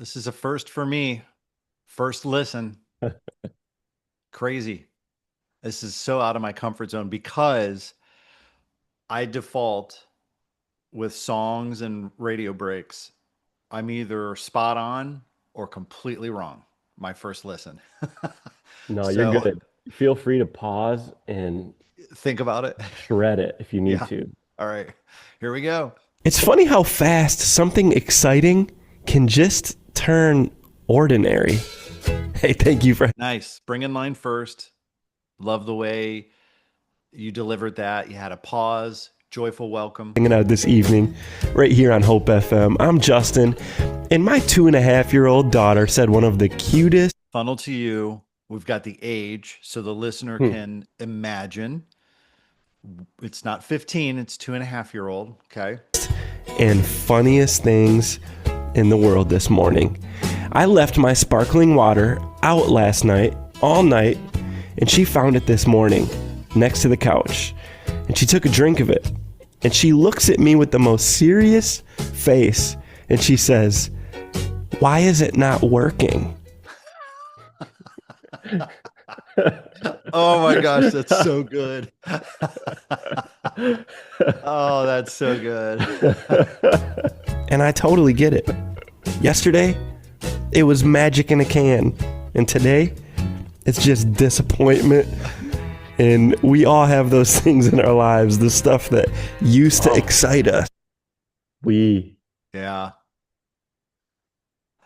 This is a first for me. First listen. Crazy. This is so out of my comfort zone because I default with songs and radio breaks. I'm either spot on or completely wrong. My first listen. No, you're So good. Feel free to pause and think about it. shred it if you need Yeah. to. All right. Here we go. It's funny how fast something exciting can just turn ordinary. Hey, thank you for Nice. Bring in line first. Love the way you delivered that. You had a pause, joyful welcome. hanging out this evening right here on Hope FM. I'm Justin, and my 2.5-year-old daughter said one of the cutest Funnel to you. We've got the age so the listener Hmm. can imagine. It's not 15, it's 2.5-year-old. Okay. and funniest things in the world this morning. I left my sparkling water out last night, all night, and she found it this morning next to the couch. And she took a drink of it. And she looks at me with the most serious face and she says, "Why is it not working?" Oh my gosh, that's so good. Oh, that's so good. And I totally get it. Yesterday, it was magic in a can. And today, it's just disappointment. And we all have those things in our lives, the stuff that used to excite us. We. Yeah.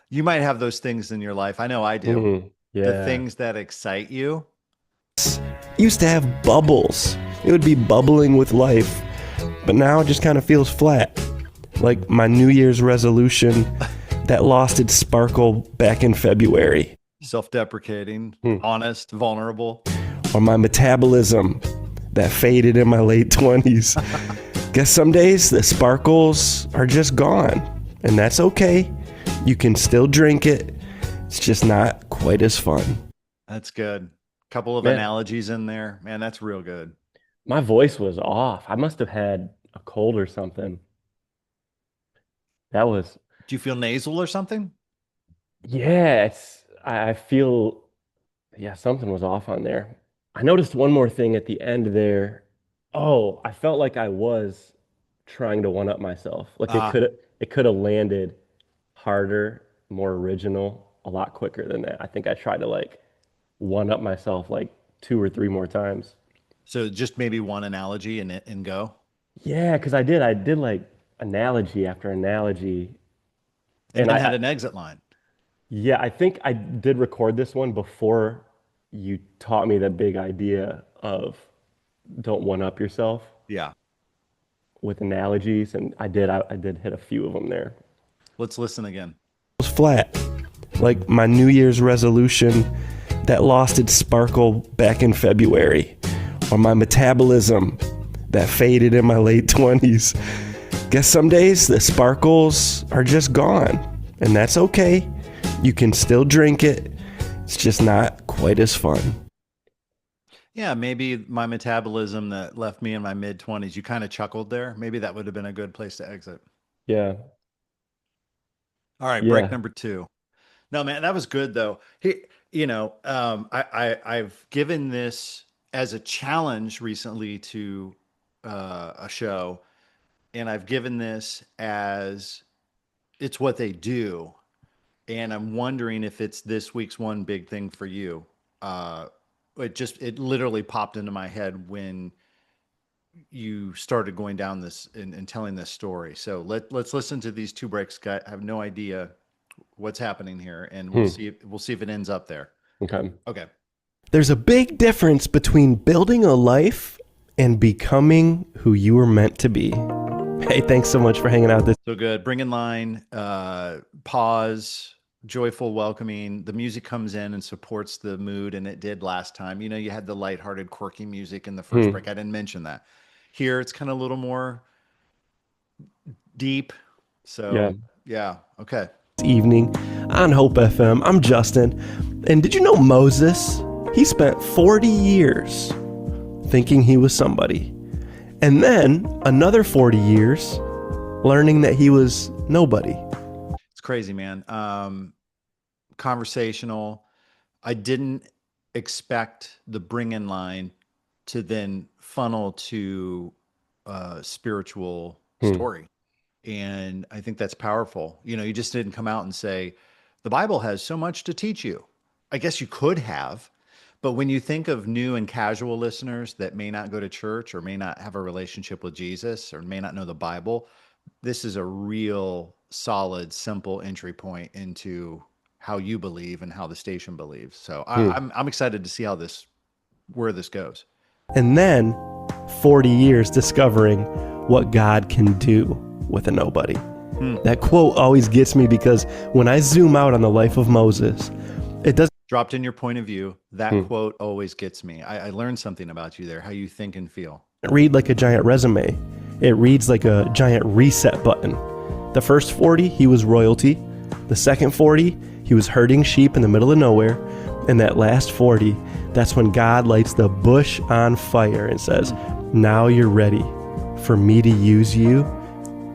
You might have those things in your life. I know I do. Mhm. The Yeah. things that excite you. Used to have bubbles. It would be bubbling with life. But now it just kind of feels flat. Like my New Year's resolution that lost its sparkle back in February. Self-deprecating, Hmm. honest, vulnerable. Or my metabolism that faded in my late 20s. Guess some days the sparkles are just gone. And that's okay. You can still drink it. It's just not quite as fun. That's good. Couple of Man. analogies in there. Man, that's real good. My voice was off. I must have had a cold or something. That was, Do you feel nasal or something? yeah, I feel, yeah, something was off on there. I noticed one more thing at the end there. Oh, I felt like I was trying to one up myself. Like Ah, it could have landed harder, more original, a lot quicker than that. I think I tried to like one up myself like two or three more times. so just maybe one analogy and go. Yeah, because I did like analogy after analogy. And And then had an exit line. yeah, I think I did record this one before you taught me the big idea of don't one up yourself Yeah. with analogies, and I did hit a few of them there. Let's listen again. It was flat. Like my New Year's resolution that lost its sparkle back in February. Or my metabolism that faded in my late 20s. Guess some days the sparkles are just gone. And that's okay. You can still drink it. It's just not quite as fun. Yeah, maybe my metabolism that left me in my mid 20s. You kind of chuckled there. Maybe that would have been a good place to exit. Yeah, All right, break yeah. number two. No, man, that was good though. I've given this as a challenge recently to a show, and I've given this as it's what they do, and I'm wondering if it's this week's one big thing for you. Uh, it literally popped into my head when you started going down this and telling this story. So let's listen to these two breaks. I have no idea what's happening here, and we'll Hmm. see. We'll see if it ends up there. Okay. Okay. There's a big difference between building a life and becoming who you were meant to be. Hey, thanks so much for hanging out this. So good. Bring in line. Pause. Joyful, welcoming. The music comes in and supports the mood, and it did last time. You know, you had the lighthearted, quirky music in the first Hmm. break. I didn't mention that. Here, it's kind of a little more deep. Yeah. So yeah. Okay. Evening on Hope FM. I'm Justin. And did you know Moses? He spent 40 years thinking he was somebody. And then another 40 years learning that he was nobody. It's crazy, man. Conversational. I didn't expect the bring in line to then funnel to a spiritual Hmm. story. And I think that's powerful. You just didn't come out and say, the Bible has so much to teach you. I guess you could have, but when you think of new and casual listeners that may not go to church or may not have a relationship with Jesus or may not know the Bible, this is a real solid, simple entry point into how you believe and how the station believes. So Hmm. I'm excited to see where this goes. And then 40 years discovering what God can do with a nobody. That quote always gets me because when I zoom out on the life of Moses, it doesn't Dropped in your point of view. That Hmm. quote always gets me. I learned something about you there, how you think and feel. read like a giant resume. It reads like a giant reset button. The first 40, he was royalty. The second 40, he was herding sheep in the middle of nowhere. And that last 40, that's when God lights the bush on fire and says, now you're ready for me to use you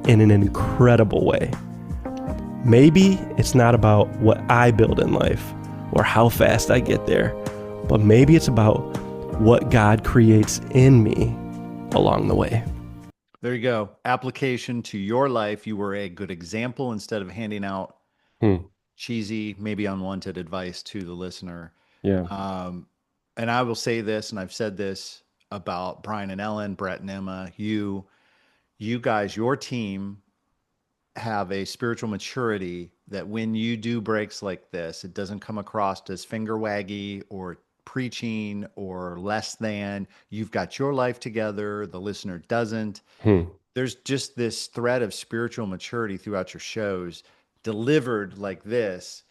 in an incredible way. Maybe it's not about what I build in life or how fast I get there, but maybe it's about what God creates in me along the way. There you go. Application to your life. You were a good example instead of handing out Hmm. cheesy, maybe unwanted advice to the listener. Yeah. And I will say this, and I've said this about Brian and Ellen, Brett and Emma, you guys, your team have a spiritual maturity that when you do breaks like this, it doesn't come across as finger waggy or preaching or less than. You've got your life together, the listener doesn't. Hmm. There's just this thread of spiritual maturity throughout your shows delivered like this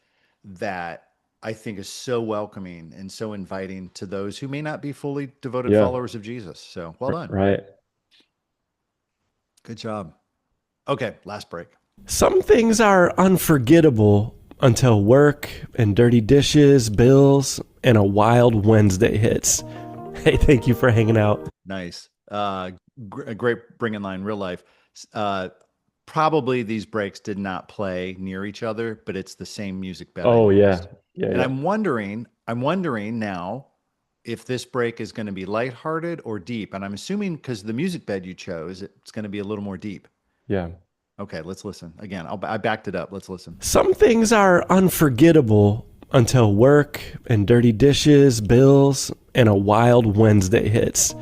that I think is so welcoming and so inviting to those who may not be fully devoted Yeah. followers of Jesus. So well done. Right. Good job. Okay, last break. Some things are unforgettable until work and dirty dishes, bills, and a wild Wednesday hits. Hey, thank you for hanging out. Nice. A great bring in line, real life. Uh, Probably these breaks did not play near each other, but it's the same music bed I Oh yeah. noticed. Yeah. And Yeah. I'm wondering now if this break is going to be lighthearted or deep. And I'm assuming because the music bed you chose, it's going to be a little more deep. Yeah. Okay, let's listen. Again, I backed it up. Let's listen. Some things are unforgettable until work and dirty dishes, bills, and a wild Wednesday hits.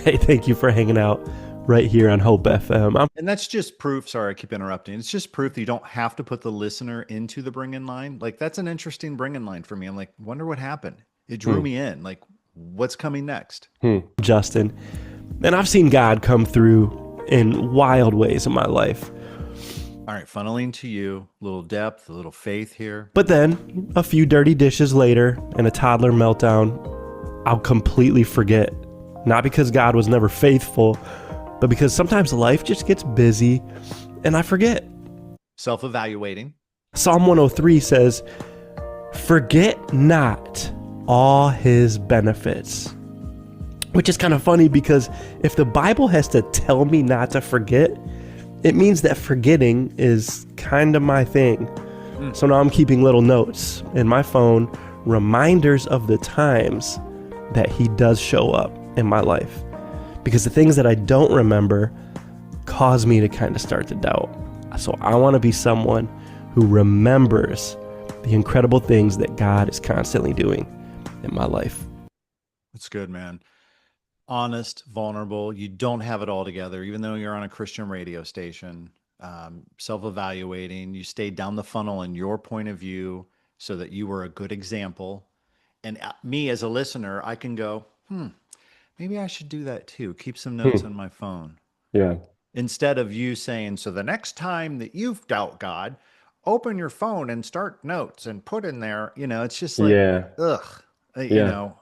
Hey, thank you for hanging out right here on Hope FM. And that's just proof. Sorry, I keep interrupting. It's just proof that you don't have to put the listener into the bring in line. Like, that's an interesting bring in line for me. I'm like, wonder what happened. It drew me in. Like, what's coming next? Justin, and I've seen God come through in wild ways in my life. All right, funneling to you, a little depth, a little faith here. But then, a few dirty dishes later and a toddler meltdown, I'll completely forget. Not because God was never faithful, but because sometimes life just gets busy and I forget. Self-evaluating. Psalm 103 says, forget not all his benefits. Which is kind of funny because if the Bible has to tell me not to forget, it means that forgetting is kind of my thing. So now I'm keeping little notes in my phone, reminders of the times that he does show up in my life. Because the things that I don't remember cause me to kind of start to doubt. So I want to be someone who remembers the incredible things that God is constantly doing in my life. That's good, man. Honest, vulnerable. You don't have it all together, even though you're on a Christian radio station. Self-evaluating. You stayed down the funnel in your point of view so that you were a good example. And me as a listener, I can go, maybe I should do that too. Keep some notes on my phone. Yeah. Instead of you saying, so the next time that you've doubt God, open your phone and start notes and put in there, it's just like, Yeah. ugh, Yeah.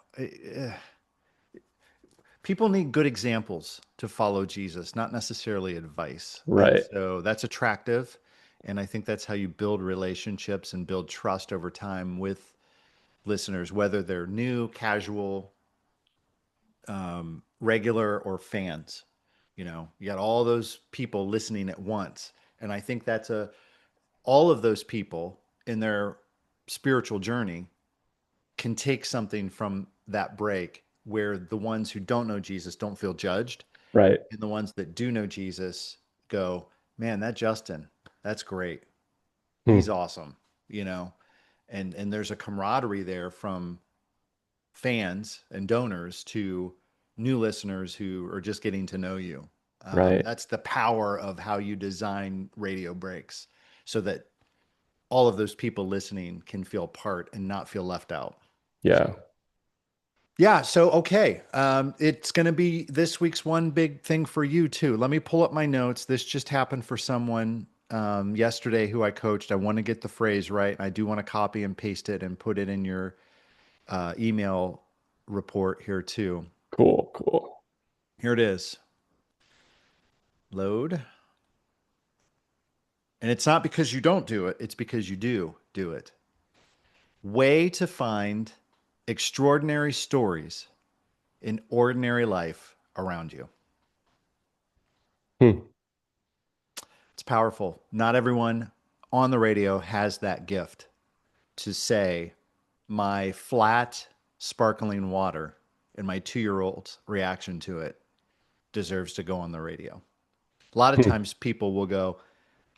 people need good examples to follow Jesus, not necessarily advice. Right. And so that's attractive. And I think that's how you build relationships and build trust over time with listeners, whether they're new, casual, regular, or fans. You got all those people listening at once. And I think that's all of those people in their spiritual journey can take something from that break, where the ones who don't know Jesus don't feel judged. Right. And the ones that do know Jesus go, man, that Justin, that's great. He's awesome, you know? And there's a camaraderie there from fans and donors to new listeners who are just getting to know you. Right. That's the power of how you design radio breaks, so that all of those people listening can feel part and not feel left out. Yeah. Yeah. So, okay. It's going to be this week's one big thing for you too. Let me pull up my notes. This just happened for someone yesterday who I coached. I want to get the phrase right. I do want to copy and paste it and put it in your email report here too. Cool. Cool. Here it is. Load. And it's not because you don't do it. It's because you do it. Way to find extraordinary stories in ordinary life around you. It's powerful. Not everyone on the radio has that gift to say, my flat, sparkling water and my 2-year-old's reaction to it deserves to go on the radio. A lot of times people will go,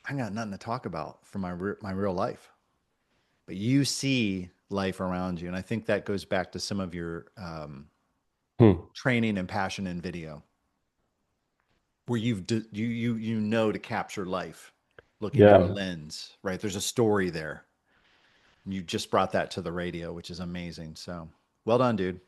I got nothing to talk about from my real life. But you see life around you. And I think that goes back to some of your training and passion in video, where you know to capture life, looking through a lens, right? There's a story there. And you just brought that to the radio, which is amazing. So well done, dude.